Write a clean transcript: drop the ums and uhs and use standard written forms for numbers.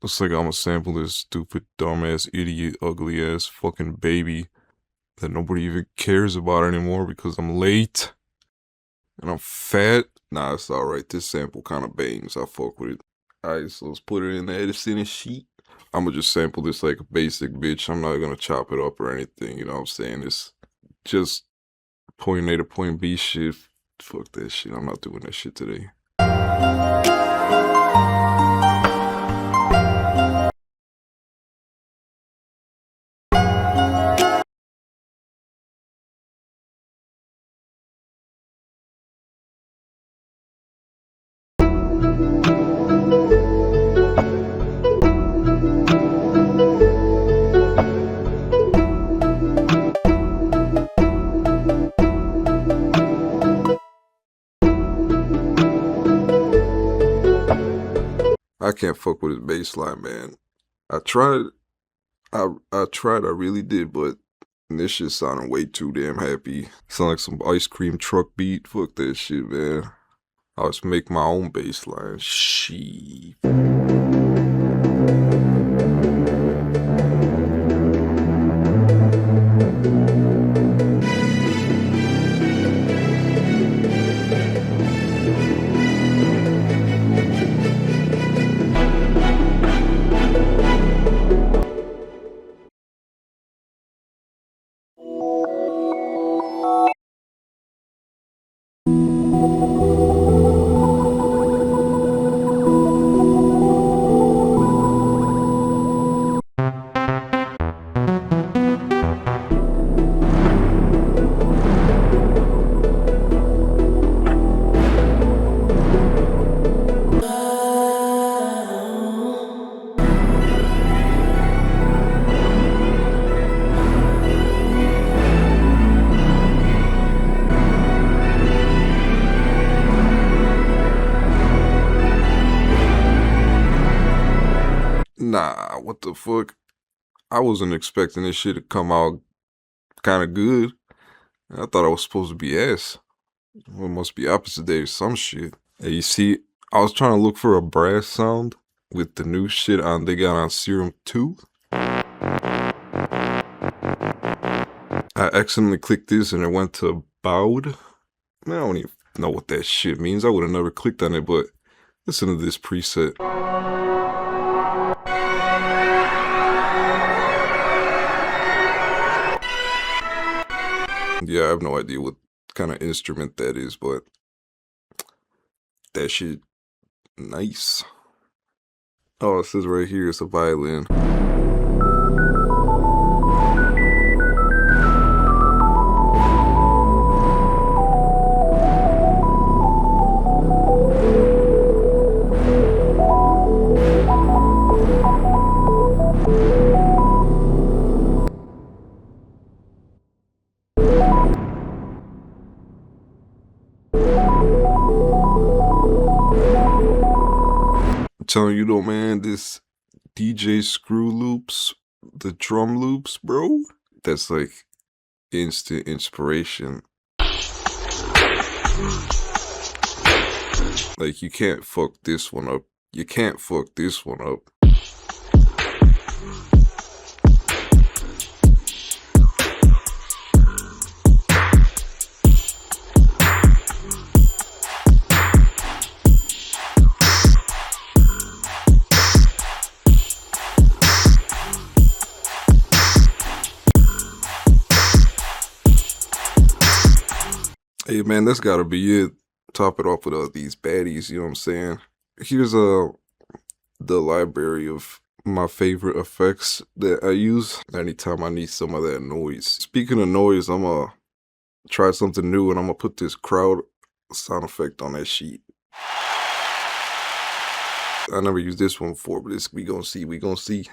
Looks like I'ma sample this stupid, dumbass, idiot, ugly ass fucking baby that nobody even cares about anymore because I'm late and I'm fat. Nah, it's alright. This sample kind of bangs. I fuck with it. Alright, so let's put it in the editing sheet. I'ma just sample this like a basic bitch. I'm not gonna chop it up or anything, you know what I'm saying? It's just point A to point B shit. Fuck that shit. I'm not doing that shit today. I can't fuck with his bass line, man. I tried, I tried, I really did, but this shit sounded way too damn happy. Sound like some ice cream truck beat. Fuck that shit, man. I'll just make my own bass line. Shit. Nah, what the fuck? I wasn't expecting this shit to come out kind of good. I thought I was supposed to be ass. Well, it must be opposite day or some shit. Hey, you see, I was trying to look for a brass sound with the new shit on they got on Serum 2. I accidentally clicked this and it went to bowed. Man, I don't even know what that shit means. I would have never clicked on it, but listen to this preset. Yeah, I have no idea what kind of instrument that is, but that shit nice. Oh, it says right here it's a violin. I'm telling you though, man, this DJ Screw loops, the drum loops, bro, that's like instant inspiration. Like, you can't fuck this one up. You can't fuck this one up. Hey man, that's gotta be it. Top it off with these baddies, you know what I'm saying? Here's the library of my favorite effects that I use anytime I need some of that noise. Speaking of noise, I'm gonna try something new and I'm gonna put this crowd sound effect on that sheet. I never used this one before, but we gonna see.